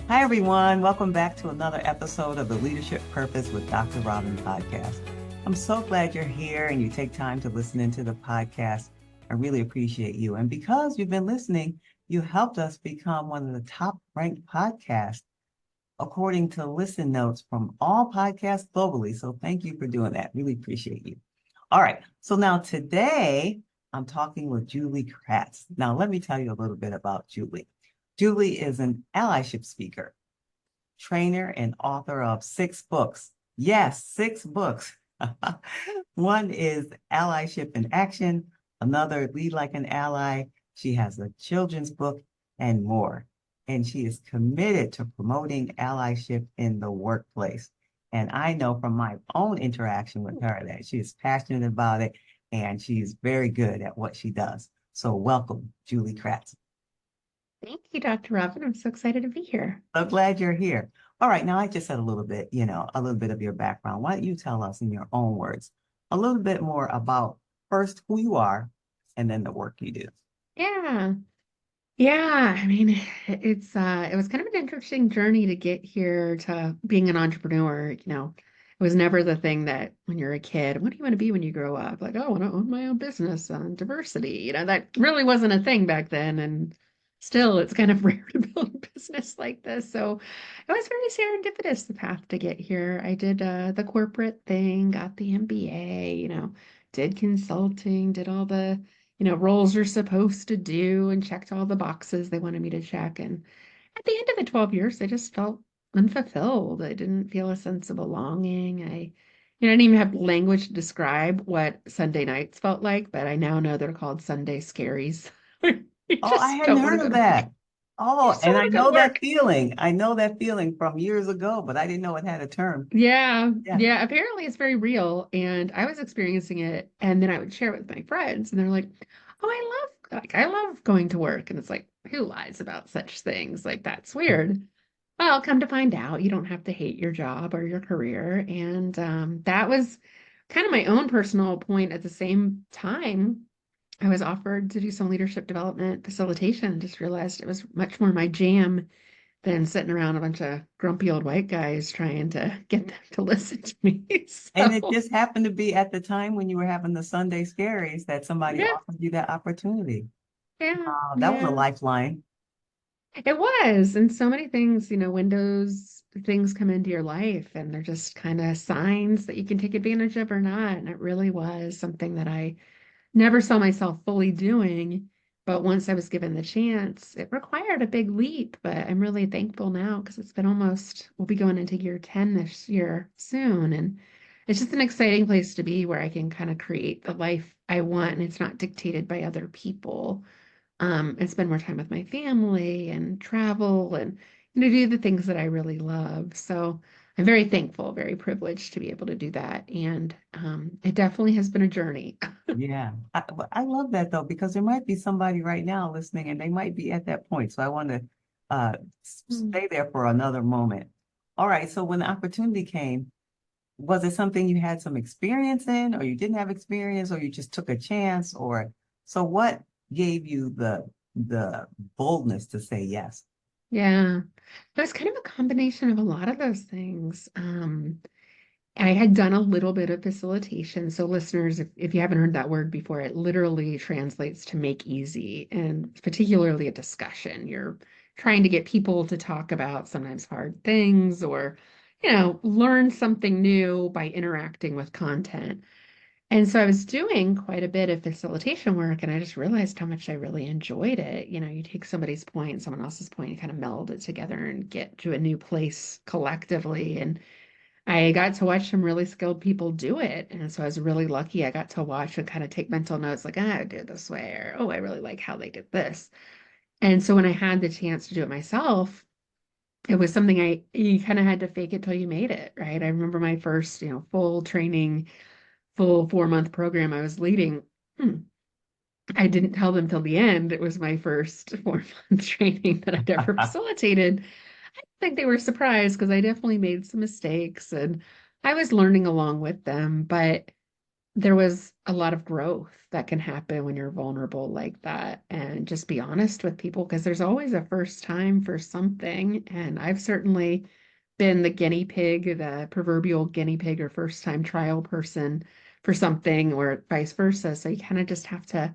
Hi, everyone. Welcome back to another episode of the Leadership Purpose with Dr. Robin podcast. I'm so glad you're here and you take time to listen into the podcast. I really appreciate you. And because you've been listening, you helped us become one of the top ranked podcasts according to listen notes from all podcasts globally. So thank you for doing that. Really appreciate you. All right. So now today I'm talking with Julie Kratz. Now, let me tell you a little bit about Julie. Julie is an allyship speaker, trainer, and author of 6 books. Yes, 6 books. One is Allyship in Action, another Lead Like an Ally. She has a children's book and more. And she is committed to promoting allyship in the workplace. And I know from my own interaction with her that she is passionate about it and she's very good at what she does. So welcome, Julie Kratz. Thank you, Dr. Robin. I'm so excited to be here. So glad you're here. All right, now I just said a little bit, a little bit of your background. Why don't you tell us in your own words a little bit more about first who you are and then the work you do? Yeah. Yeah. I mean, it was kind of an interesting journey to get here to being an entrepreneur. It was never the thing that when you're a kid, what do you want to be when you grow up? Like, oh, I want to own my own business on diversity. That really wasn't a thing back then. And still, it's kind of rare to build a business like this. So it was very serendipitous, the path to get here. I did the corporate thing, got the MBA, did consulting, did all the roles you're supposed to do and checked all the boxes they wanted me to check. And at the end of the 12 years, I just felt unfulfilled. I didn't feel a sense of belonging. I didn't even have language to describe what Sunday nights felt like, but I now know they're called Sunday scaries. You Oh, I just hadn't don't want to heard go of to work. that. You Oh, just don't and I want to go to know that work. feeling. I know that feeling from years ago, but I didn't know it had a term. Yeah, Yeah. yeah. Apparently, it's very real, and I was experiencing it, and then I would share it with my friends, and they're like, "Oh, I love going to work," and it's like, who lies about such things? Like that's weird. Well, come to find out, you don't have to hate your job or your career, and that was kind of my own personal point. At the same time, I was offered to do some leadership development facilitation, and just realized it was much more my jam than sitting around a bunch of grumpy old white guys trying to get them to listen to me. And it So, just happened to be at the time when you were having the Sunday scaries that somebody yeah, offered you that opportunity. yeah, That was a yeah. lifeline. It was. And so many things, windows, things come into your life and they're just kind of signs that you can take advantage of or not. And it really was something that I never saw myself fully doing. But once I was given the chance, it required a big leap. But I'm really thankful now because it's been we'll be going into year 10 this year soon. And it's just an exciting place to be where I can kind of create the life I want and it's not dictated by other people. And spend more time with my family and travel and do the things that I really love. So I'm very thankful, very privileged to be able to do that. And it definitely has been a journey. Yeah, I love that though, because there might be somebody right now listening and they might be at that point. So I want to Mm. stay there for another moment. All right, so when the opportunity came, was it something you had some experience in, or you didn't have experience, or you just took a chance, or so what gave you the boldness to say yes? Yeah, it was kind of a combination of a lot of those things. I had done a little bit of facilitation. So, listeners, if you haven't heard that word before, it literally translates to make easy, and particularly a discussion. You're trying to get people to talk about sometimes hard things or, learn something new by interacting with content. And so I was doing quite a bit of facilitation work, and I just realized how much I really enjoyed it. You take somebody's point, someone else's point, and kind of meld it together and get to a new place collectively. And I got to watch some really skilled people do it. And so I was really lucky. I got to watch and kind of take mental notes like, I did it this way, or oh, I really like how they did this. And so when I had the chance to do it myself, it was something you kind of had to fake it till you made it, right? I remember my first, full training, full 4-month program I was leading. Hmm, I didn't tell them till the end. It was my first 4-month training that I'd ever facilitated. I think they were surprised because I definitely made some mistakes and I was learning along with them. But there was a lot of growth that can happen when you're vulnerable like that. And just be honest with people because there's always a first time for something. And I've certainly been the guinea pig, the proverbial guinea pig or first time trial person for something, or vice versa. So you kind of just have to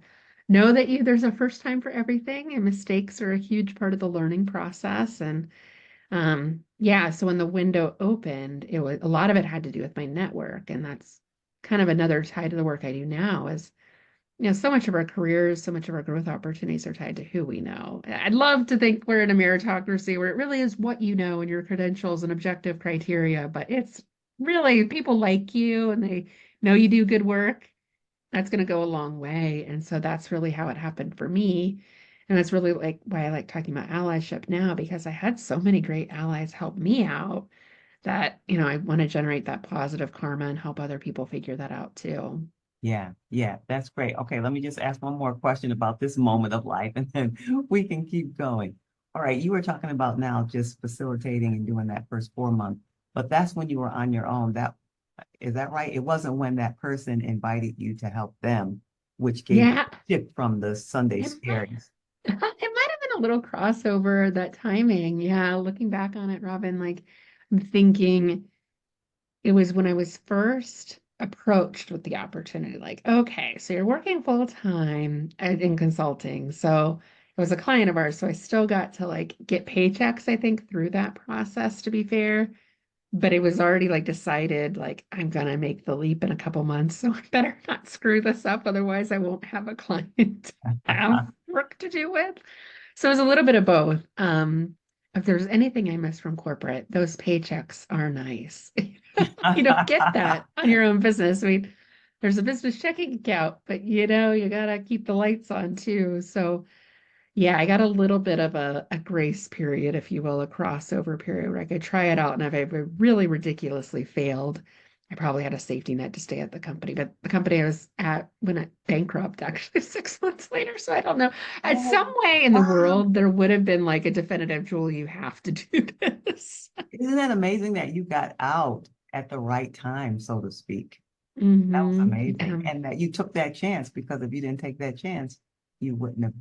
know that there's a first time for everything, and mistakes are a huge part of the learning process. And yeah, so when the window opened, it was a lot of it had to do with my network, and that's kind of another tie to the work I do now is, so much of our careers, so much of our growth opportunities are tied to who we know. I'd love to think we're in a meritocracy where it really is what you know and your credentials and objective criteria, but it's really people like you and they know you do good work. That's going to go a long way. And so that's really how it happened for me. And that's really like why I like talking about allyship now, because I had so many great allies help me out that, I want to generate that positive karma and help other people figure that out too. Yeah, yeah, that's great. Okay, let me just ask one more question about this moment of life and then we can keep going. All right, you were talking about now just facilitating and doing that first 4 month, but that's when you were on your own. That is that right? It wasn't when that person invited you to help them, which gave you Yeah, a shift from the Sunday it might, scaries. it might have been a little crossover, that timing. Yeah, looking back on it, Robin, like I'm thinking it was when I was first approached with the opportunity, like, okay, so you're working full time in consulting. So it was a client of ours. So I still got to like get paychecks, I think, through that process, to be fair. But it was already like decided, like, I'm gonna make the leap in a couple months. So I better not screw this up. Otherwise, I won't have a client to have work to do with. So it was a little bit of both. If there's anything I miss from corporate, those paychecks are nice. You don't get that on your own business. I mean, there's a business checking account, but you gotta keep the lights on too. So yeah, I got a little bit of a grace period, if you will, a crossover period where I could try it out. And if I really ridiculously failed, I probably had a safety net to stay at the company. But the company I was at went bankrupt actually 6 months later. So I don't know. At some Oh, way in the wow. world, there would have been like a definitive, Jewel, you have to do this. Isn't that amazing that you got out at the right time, so to speak? That was Hmm. amazing. And that you took that chance because if you didn't take that chance, you wouldn't have,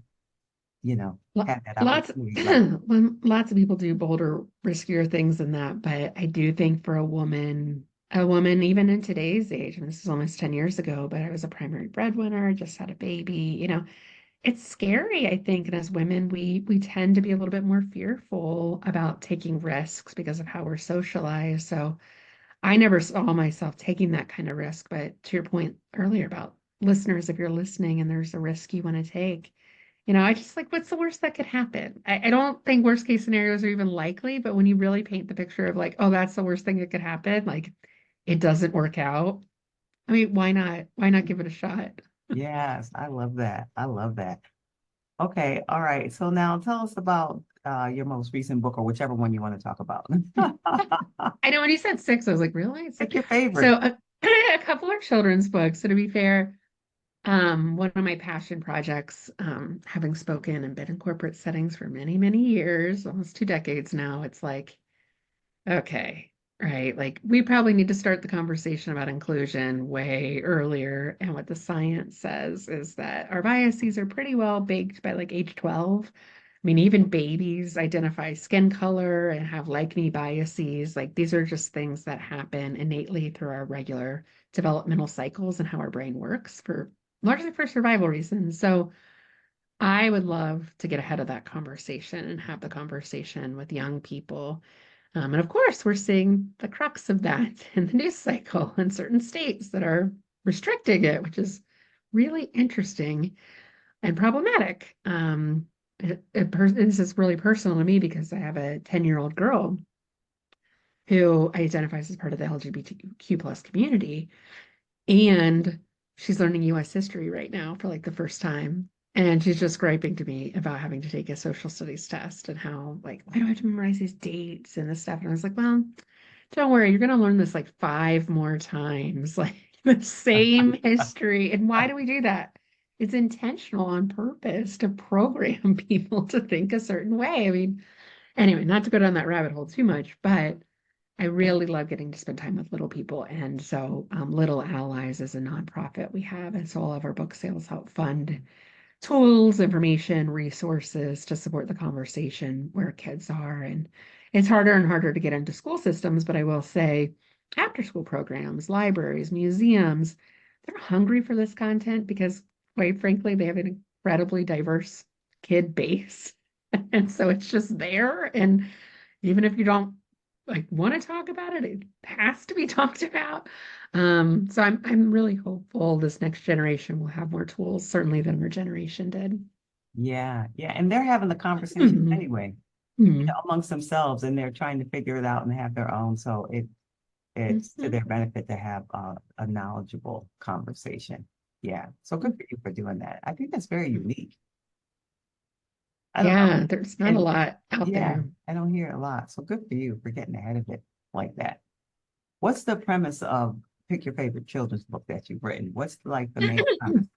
had that Lots, opportunity. Like, lots of people do bolder, riskier things than that, but I do think for a woman even in today's age, and this is almost 10 years ago, but I was a primary breadwinner, just had a baby, it's scary, I think. And as women, we tend to be a little bit more fearful about taking risks because of how we're socialized. So I never saw myself taking that kind of risk. But to your point earlier about listeners, if you're listening and there's a risk you want to take, I just like, what's the worst that could happen? I don't think worst case scenarios are even likely, but when you really paint the picture of like, oh, that's the worst thing that could happen, like it doesn't work out. I mean, why not? Why not give it a shot? yes, I love that. I love that. Okay, all right. So now tell us about your most recent book or whichever one you want to talk about. I know when you said six, I was like, really? Pick your So favorite. a couple of children's books. So to be fair, one of my passion projects, having spoken and been in corporate settings for many, many years, almost 2 decades now, it's like, okay, right. Like we probably need to start the conversation about inclusion way earlier. And what the science says is that our biases are pretty well baked by like age 12. I mean, even babies identify skin color and have like me biases. Like these are just things that happen innately through our regular developmental cycles and how our brain works for largely for survival reasons. So I would love to get ahead of that conversation and have the conversation with young people. And of course, we're seeing the crux of that in the news cycle in certain states that are restricting it, which is really interesting and problematic. This is really personal to me because I have a 10-year-old girl who identifies as part of the LGBTQ plus community. And she's learning US history right now for like the first time. And she's just griping to me about having to take a social studies test and how, like, why do I have to memorize these dates and this stuff? And I was like, well, don't worry, you're going to learn this like 5 more times, like the same history. And why do we do that? It's intentional on purpose to program people to think a certain way. I mean, anyway, not to go down that rabbit hole too much, but I really love getting to spend time with little people. And so Little Allies is a nonprofit we have. And so all of our book sales help fund tools, information, resources to support the conversation where kids are. And it's harder and harder to get into school systems, but I will say after school programs, libraries, museums, they're hungry for this content because, quite frankly, they have an incredibly diverse kid base. And so it's just there. And even if you don't like want to talk about it, it has to be talked about. So I'm really hopeful this next generation will have more tools, certainly than our generation did. Yeah, yeah. And they're having the conversation Mhm. anyway, Mhm. amongst themselves, and they're trying to figure it out and have their own. So it's to Mhm. their benefit to have a knowledgeable conversation. Yeah. So good for you for doing that. I think that's very unique. I don't know. Yeah, there's not a lot out Yeah, there. I don't hear it a lot. So good for you for getting ahead of it like that. What's the premise of pick your favorite children's book that you've written? What's like the main premise?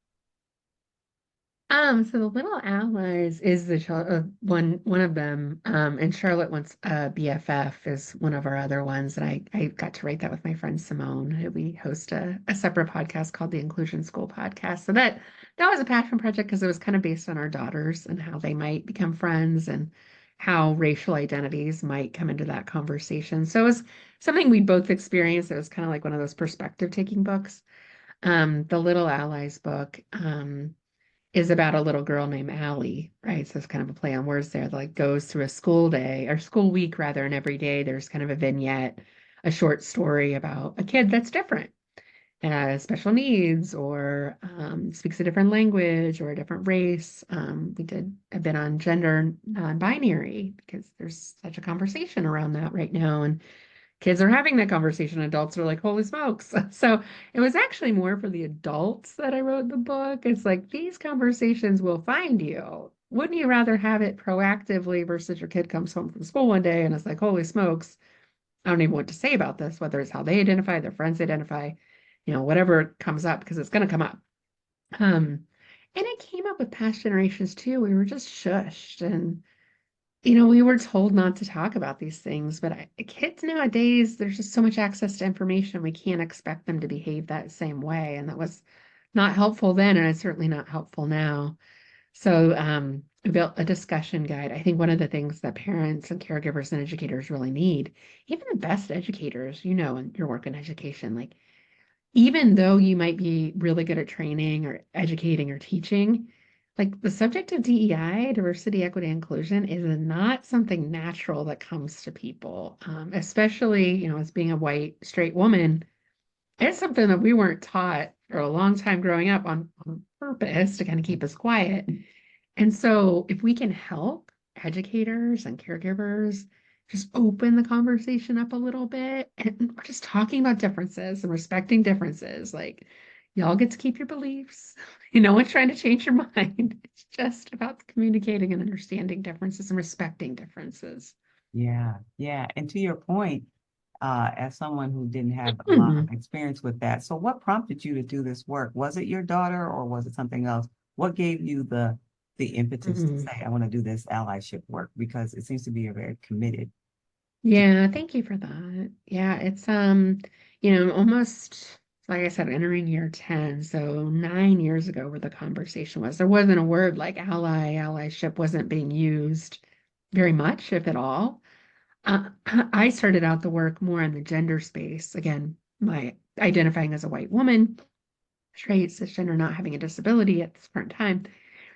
So the Little Allies is the one of them. And Charlotte wants BFF is one of our other ones. And I got to write that with my friend Simone, who we host a separate podcast called the Inclusion School Podcast. So that was a passion project because it was kind of based on our daughters and how they might become friends and how racial identities might come into that conversation. So it was something we both experienced. It was kind of like one of those perspective taking books. The Little Allies book. Is about a little girl named Allie, right? So it's kind of a play on words there, that like goes through a school day or school week rather, and every day there's kind of a vignette, a short story about a kid that's different, special needs, or speaks a different language or a different race. We did a bit on gender non-binary because there's such a conversation around that right now, and kids are having that conversation. Adults are like, holy smokes. So it was actually more for the adults that I wrote the book. It's like these conversations will find you. Wouldn't you rather have it proactively versus your kid comes home from school one day and it's like, holy smokes, I don't even know what to say about this, whether it's how they identify, their friends identify, whatever comes up, because it's going to come up. Um, and it came up with past generations too. We were just shushed and we were told not to talk about these things, but kids nowadays, there's just so much access to information. We can't expect them to behave that same way. And that was not helpful then, and it's certainly not helpful now. So, we built a discussion guide. I think one of the things that parents and caregivers and educators really need, even the best educators, in your work in education, like even though you might be really good at training or educating or teaching, like the subject of DEI, diversity, equity, inclusion, is not something natural that comes to people, especially, as being a white, straight woman. It's something that we weren't taught for a long time growing up on purpose to kind of keep us quiet. And so, if we can help educators and caregivers just open the conversation up a little bit, and we're just talking about differences and respecting differences, like y'all get to keep your beliefs. No one's trying to change your mind. It's just about communicating and understanding differences and respecting differences. Yeah, yeah. And to your point, as someone who didn't have a lot of Mhm. experience with that, so what prompted you to do this work? Was it your daughter or was it something else? What gave you the impetus to Mhm. say, I want to do this allyship work? Because it seems to be a very committed. Yeah, thank you for that. Yeah, it's almost like I said, entering year 10. So 9 years ago where the conversation was. There wasn't a word like allyship wasn't being used very much, if at all. I started out the work more in the gender space. Again, my identifying as a white woman, straight, cisgender, not having a disability at this current time.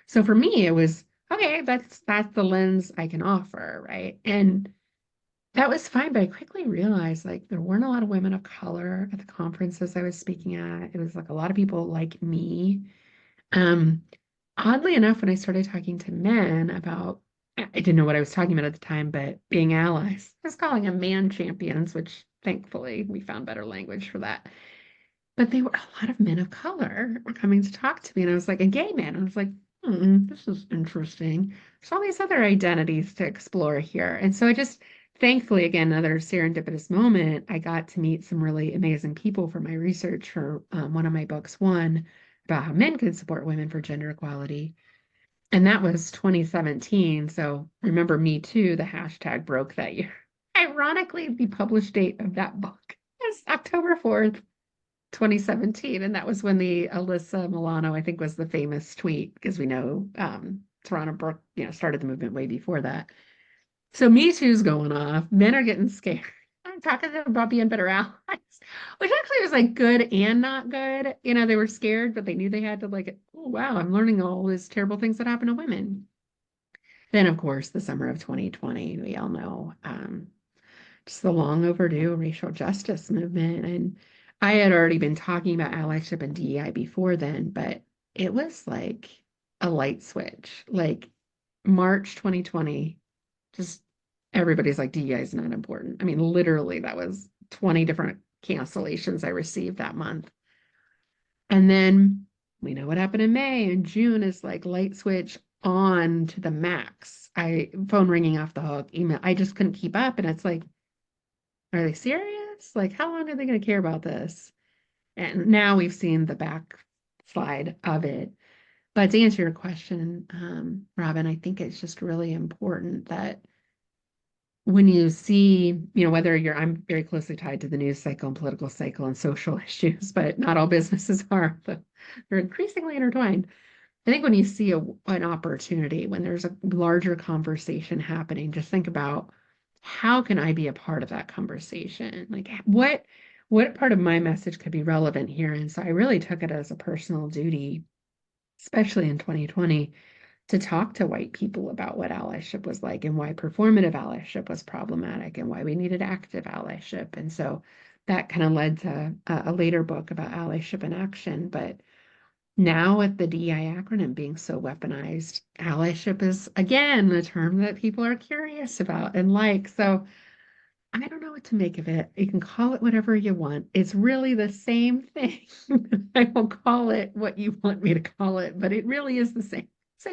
So for me, it was okay, that's the lens I can offer, right? And that was fine, but I quickly realized like there weren't a lot of women of color at the conferences I was speaking at. It was like a lot of people like me. Um, Oddly enough, when I started talking to men about, I didn't know what I was talking about at the time, but being allies, I was calling them man champions, which thankfully we found better language for that. But they were a lot of men of color were coming to talk to me, and I was like, a gay man. I was like, this is interesting. There's all these other identities to explore here. And so I just, thankfully, again, another serendipitous moment, I got to meet some really amazing people for my research for one of my books, one about how men can support women for gender equality. And that was 2017. So remember Me Too, the hashtag broke that year. Ironically, the published date of that book is October 4th, 2017. And that was when the Alyssa Milano, I think, was the famous tweet, because we know Tarana Brooke, started the movement way before that. So Me Too's going off. Men are getting scared. I'm talking about being better allies, which actually was like good and not good. They were scared, but they knew they had to like, oh, wow, I'm learning all these terrible things that happen to women. Then, of course, the summer of 2020, we all know, just the long overdue racial justice movement. And I had already been talking about allyship and DEI before then, but it was like a light switch. Like March 2020, just everybody's like, DEI is not important. I mean, literally, that was 20 different cancellations I received that month. And then we know what happened in May, and June is like light switch on to the max. Phone ringing off the hook, email. I just couldn't keep up. And it's like, are they serious? Like, how long are they going to care about this? And now we've seen the backslide of it. But to answer your question, Robin, I think it's just really important that when you see, I'm very closely tied to the news cycle and political cycle and social issues, but not all businesses are. They're increasingly intertwined. I think when you see an opportunity, when there's a larger conversation happening, just think about, how can I be a part of that conversation? Like what part of my message could be relevant here? And so I really took it as a personal duty, especially in 2020, to talk to white people about what allyship was like and why performative allyship was problematic and why we needed active allyship. And so that kind of led to a later book about allyship in action. But now with the DEI acronym being so weaponized, allyship is again a term that people are curious about and like. So I don't know what to make of it. You can call it whatever you want. It's really the same thing. I will call it what you want me to call it, but it really is the same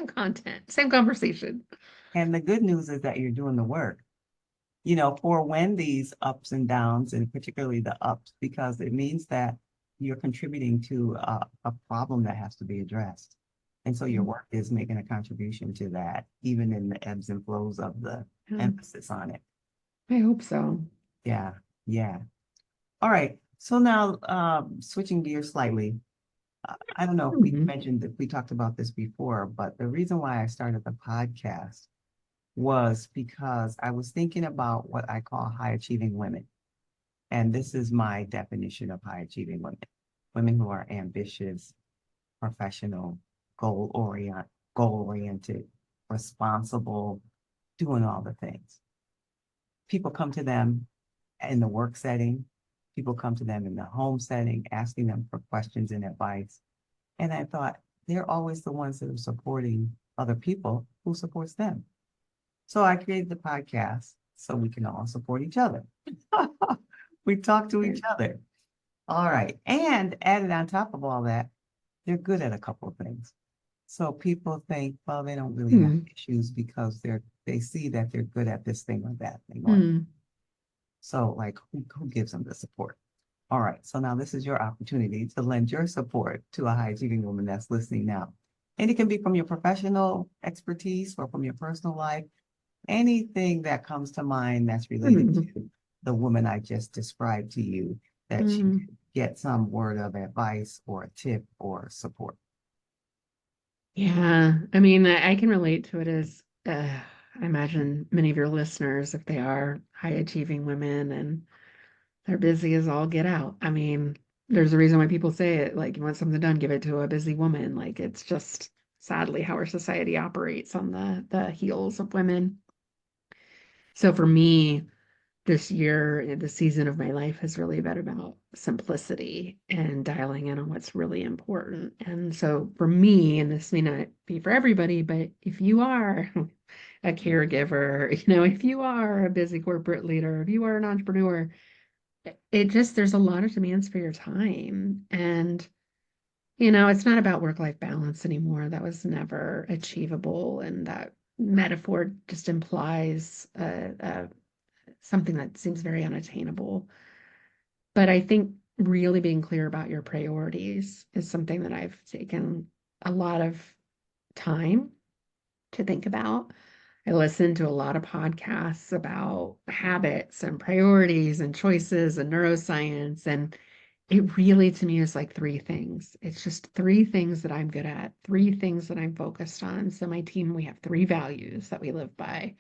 content, same conversation. And the good news is that you're doing the work, for when these ups and downs, and particularly the ups, because it means that you're contributing to a problem that has to be addressed. And so your work is making a contribution to that, even in the ebbs and flows of the Yeah, emphasis on it. I hope so. Yeah, yeah. All right. So now, switching gears slightly, I don't know if we Mhm. mentioned that we talked about this before, but the reason why I started the podcast was because I was thinking about what I call high achieving women. And this is my definition of high achieving women: women who are ambitious, professional, goal oriented, responsible, doing all the things. People come to them in the work setting, people come to them in the home setting, asking them for questions and advice. And I thought, they're always the ones that are supporting other people who supports them. So I created the podcast so we can all support each other. We talk to each other. All right. And added on top of all that, they're good at a couple of things. So people think, well, they don't really have Hmm. issues because they see that they're good at this thing or that thing. Hmm. So like who gives them the support? All right. So now this is your opportunity to lend your support to a high achieving woman that's listening now. And it can be from your professional expertise or from your personal life, anything that comes to mind that's related Hmm. to the woman I just described to you, that she Hmm. could get some word of advice or a tip or support. Yeah, I mean, I can relate to it as I imagine many of your listeners, if they are high achieving women and they're busy as all get out. I mean, there's a reason why people say it, like, you want something done, give it to a busy woman. Like, it's just sadly how our society operates on the heels of women. So for me, this year, the season of my life has really been about simplicity and dialing in on what's really important. And so for me, and this may not be for everybody, but if you are a caregiver, if you are a busy corporate leader, if you are an entrepreneur, there's a lot of demands for your time. And, it's not about work-life balance anymore. That was never achievable. And that metaphor just implies something that seems very unattainable. But I think really being clear about your priorities is something that I've taken a lot of time to think about. I listen to a lot of podcasts about habits and priorities and choices and neuroscience. And it really, to me, is like three things. It's just three things that I'm good at, three things that I'm focused on. So my team, we have three values that we live by.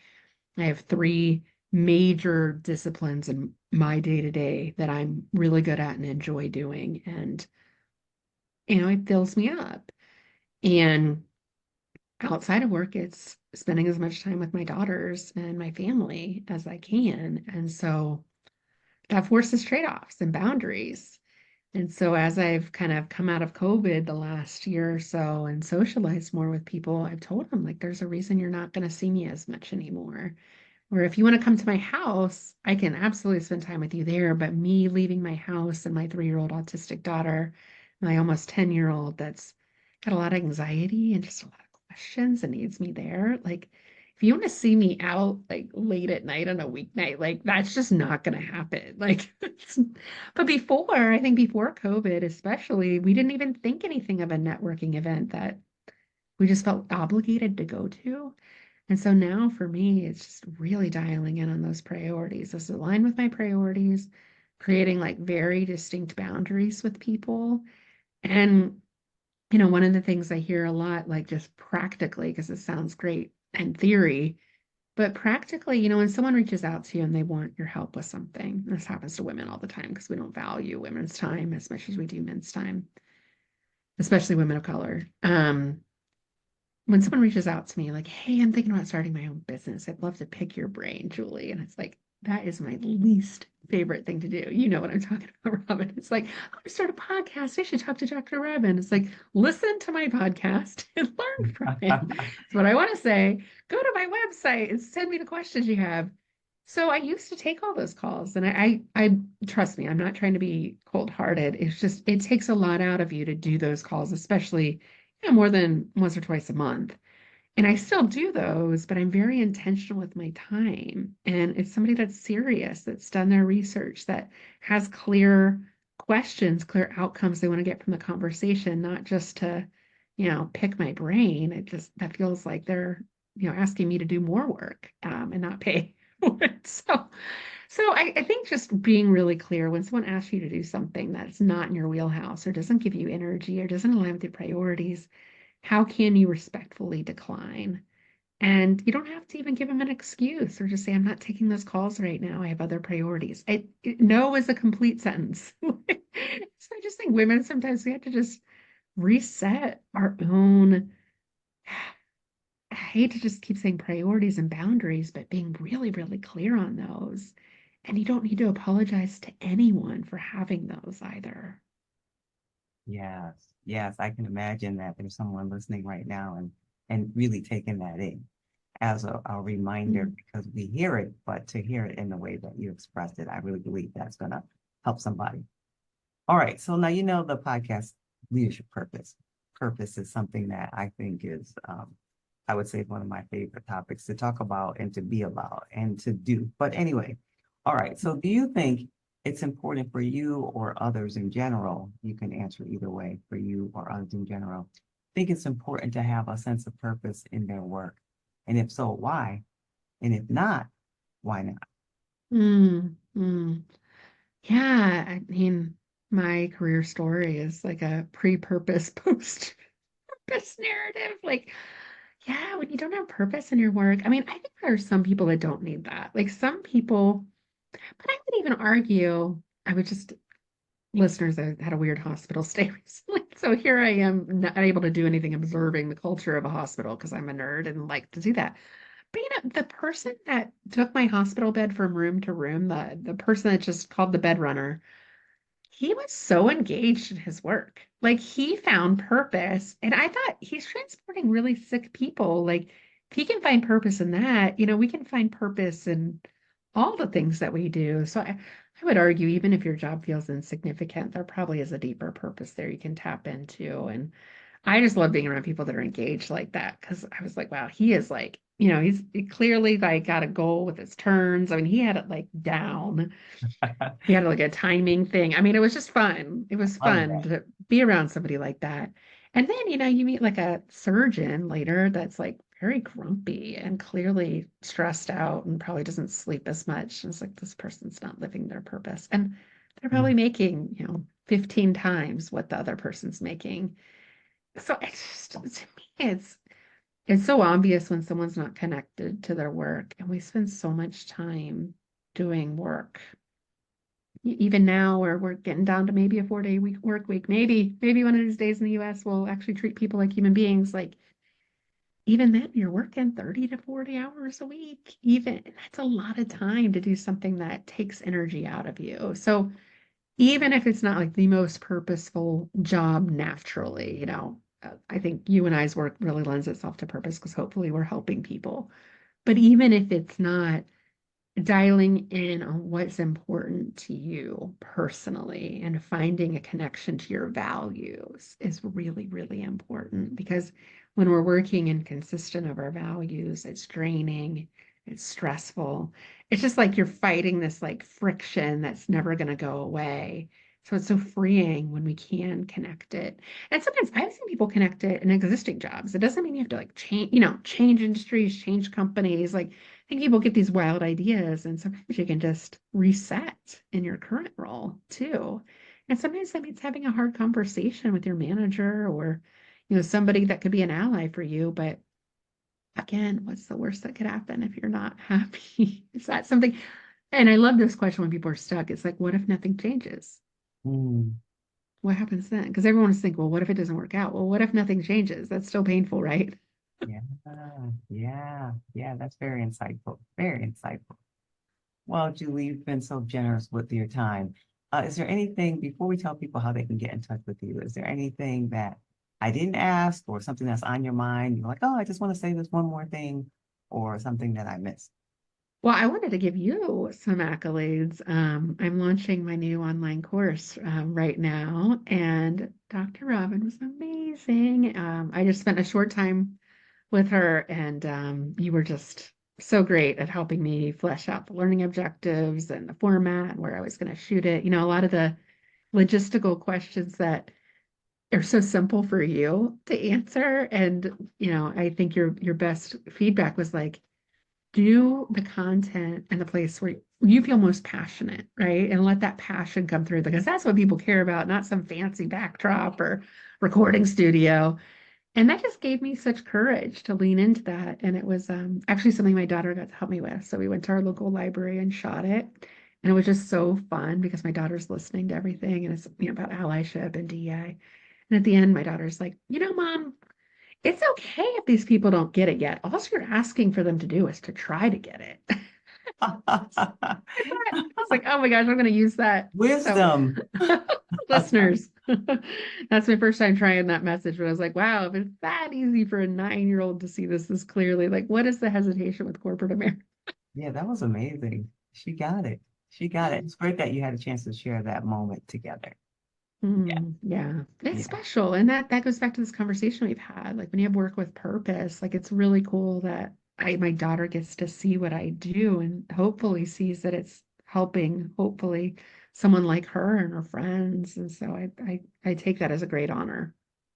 I have three major disciplines in my day to day that I'm really good at and enjoy doing. And, it fills me up. And outside of work, it's spending as much time with my daughters and my family as I can. And so that forces trade-offs and boundaries. And so as I've kind of come out of COVID the last year or so and socialized more with people, I've told them like there's a reason you're not going to see me as much anymore. Or if you want to come to my house, I can absolutely spend time with you there. But me leaving my house and my 3-year-old autistic daughter, my almost 10-year-old that's got a lot of anxiety and just a lot of questions and needs me there. Like, if you want to see me out like late at night on a weeknight, like that's just not going to happen. Like, but I think before COVID, especially, we didn't even think anything of a networking event that we just felt obligated to go to. And so now for me, it's just really dialing in on those priorities. This is aligned with my priorities, creating like very distinct boundaries with people. And, one of the things I hear a lot, like just practically, because it sounds great in theory, but practically, when someone reaches out to you and they want your help with something, this happens to women all the time because we don't value women's time as much as we do men's time, especially women of color. When someone reaches out to me like, hey, I'm thinking about starting my own business. I'd love to pick your brain, Julie. And it's like, that is my least favorite thing to do. You know what I'm talking about, Robin. It's like, I'm going to start a podcast. I should talk to Dr. Robin. It's like, listen to my podcast and learn from it. That's what I want to say. Go to my website and send me the questions you have. So I used to take all those calls, and I trust me, I'm not trying to be cold-hearted. It's just it takes a lot out of you to do those calls, especially more than once or twice a month. And I still do those, but I'm very intentional with my time. And it's somebody that's serious, that's done their research, that has clear questions, clear outcomes they want to get from the conversation, not just to, pick my brain. It just that feels like they're, asking me to do more work and not pay for it. So I think just being really clear when someone asks you to do something that's not in your wheelhouse or doesn't give you energy or doesn't align with your priorities, how can you respectfully decline? And you don't have to even give them an excuse or just say, I'm not taking those calls right now. I have other priorities. No is a complete sentence. So I just think women sometimes we have to just reset our own. I hate to just keep saying priorities and boundaries, but being really, really clear on those. And you don't need to apologize to anyone for having those either. Yes, yes, I can imagine that there's someone listening right now and really taking that in as a reminder Mm. because we hear it, but to hear it in the way that you expressed it, I really believe that's gonna help somebody. All right, so now you know the podcast leadership purpose. Purpose is something that I think is, I would say, one of my favorite topics to talk about and to be about and to do. But anyway, all right. So do you think it's important for you or others in general? You can answer either way, for you or others in general. Think it's important to have a sense of purpose in their work? And if so, why? And if not, why not? Mm, mm. Yeah, I mean, my career story is like a pre-purpose, post-purpose narrative. Like, yeah, when you don't have purpose in your work, I mean, I think there are some people that don't need that. Like some people, but I would even argue, I would just, listeners, I had a weird hospital stay recently. So here I am, not able to do anything observing the culture of a hospital because I'm a nerd and like to do that. But the person that took my hospital bed from room to room, the person that just called the bed runner, he was so engaged in his work. Like he found purpose. And I thought he's transporting really sick people. Like if he can find purpose in that, we can find purpose in all the things that we do. So I would argue, even if your job feels insignificant, there probably is a deeper purpose there you can tap into. And I just love being around people that are engaged like that because I was like, wow, he is like, he clearly like got a goal with his turns. I mean, he had it like down. He had like a timing thing. I mean, it was just fun. It was Love fun that. to be around somebody like that. And then, you meet like a surgeon later that's like very grumpy and clearly stressed out and probably doesn't sleep as much. And it's like this person's not living their purpose. And they're probably Mm. making, 15 times what the other person's making. So it's just, to me, it's so obvious when someone's not connected to their work. And we spend so much time doing work. Even now, where we're getting down to maybe a 4-day work week, maybe one of these days in the US we'll actually treat people like human beings. Like even then, you're working 30 to 40 hours a week. Even that's a lot of time to do something that takes energy out of you. So even if it's not like the most purposeful job naturally, I think you and I's work really lends itself to purpose because hopefully we're helping people. But even if it's not, dialing in on what's important to you personally and finding a connection to your values is really, really important because when we're working inconsistent of our values, it's draining, it's stressful. It's just like you're fighting this like friction that's never going to go away. So it's so freeing when we can connect it. And sometimes I've seen people connect it in existing jobs. It doesn't mean you have to like change industries, change companies. Like I think people get these wild ideas, and sometimes you can just reset in your current role too. And sometimes that means having a hard conversation with your manager or, somebody that could be an ally for you. But again, what's the worst that could happen if you're not happy? Is that something? And I love this question when people are stuck. It's like, what if nothing changes? Mm. What happens then? Because everyone is thinking, well, what if it doesn't work out? Well, what if nothing changes? That's still painful, right? Yeah, yeah, that's very insightful. Very insightful. Well, Julie, you've been so generous with your time. Is there anything, before we tell people how they can get in touch with you, is there anything that I didn't ask or something that's on your mind? You're like, oh, I just want to say this one more thing or something that I missed. Well, I wanted to give you some accolades. I'm launching my new online course right now, and Dr. Robin was amazing. I just spent a short time with her, and you were just so great at helping me flesh out the learning objectives and the format and where I was going to shoot it. A lot of the logistical questions that are so simple for you to answer, and I think your best feedback was like do the content in the place where you feel most passionate, right? And let that passion come through because that's what people care about, not some fancy backdrop or recording studio. And that just gave me such courage to lean into that. And it was actually something my daughter got to help me with. So we went to our local library and shot it. And it was just so fun because my daughter's listening to everything and it's about allyship and DEI. And at the end, my daughter's like, Mom, it's okay if these people don't get it yet. All you're asking for them to do is to try to get it. It's like, oh my gosh, I'm going to use that. So, Wisdom. listeners, that's my first time trying that message. But I was like, wow, if it's that easy for a 9-year-old to see this clearly, like, what is the hesitation with corporate America? Yeah, that was amazing. She got it. She got it. It's great that you had a chance to share that moment together. Yeah, Yeah, it's yeah, special. And that goes back to this conversation we've had. Like when you have work with purpose, like it's really cool that my daughter gets to see what I do and hopefully sees that it's helping, hopefully, someone like her and her friends. And so I take that as a great honor.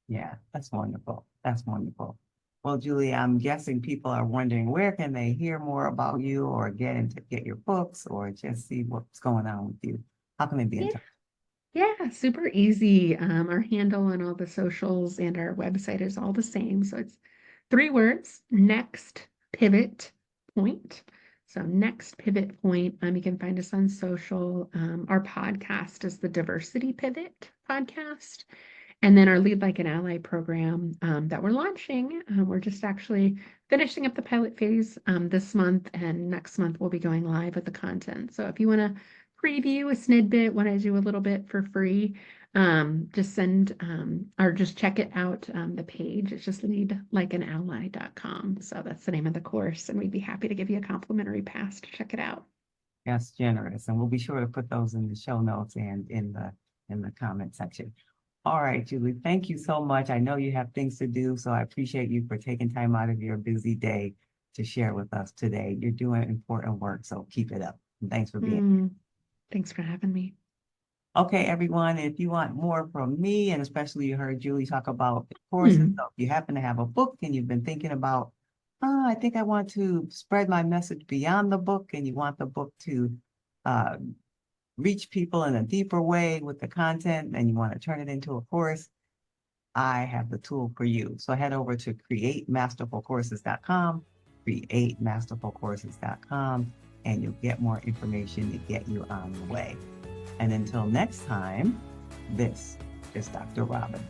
yeah. That's wonderful. That's wonderful. Well, Julie, I'm guessing people are wondering where can they hear more about you or get your books or just see what's going on with you. How can they be in Yeah, touch? yeah, super easy. Our handle on all the socials and our website is all the same. So it's 3 words, next pivot point. So next pivot point. You can find us on social. Our podcast is the Diversity Pivot podcast. And then our Lead Like an Ally program that we're launching. We're just actually finishing up the pilot phase this month, and next month we'll be going live with the content. So if you want to preview a snidbit, want to do a little bit for free, just send or just check it out the page. It's just leadlikeanally.com. So that's the name of the course, and we'd be happy to give you a complimentary pass to check it out. That's generous. And we'll be sure to put those in the show notes and in the comment section. All right, Julie, thank you so much. I know you have things to do, so I appreciate you for taking time out of your busy day to share with us today. You're doing important work, so keep it up. And thanks for being. Mm, thanks for having me. Okay, everyone, if you want more from me, and especially you heard Julie talk about courses, Hmm. so if you happen to have a book and you've been thinking about, I think I want to spread my message beyond the book, and you want the book to uh, reach people in a deeper way with the content, and you want to turn it into a course, I have the tool for you. So head over to createmasterfulcourses.com, createmasterfulcourses.com, and you'll get more information to get you on the way. And until next time, this is Dr. Robin.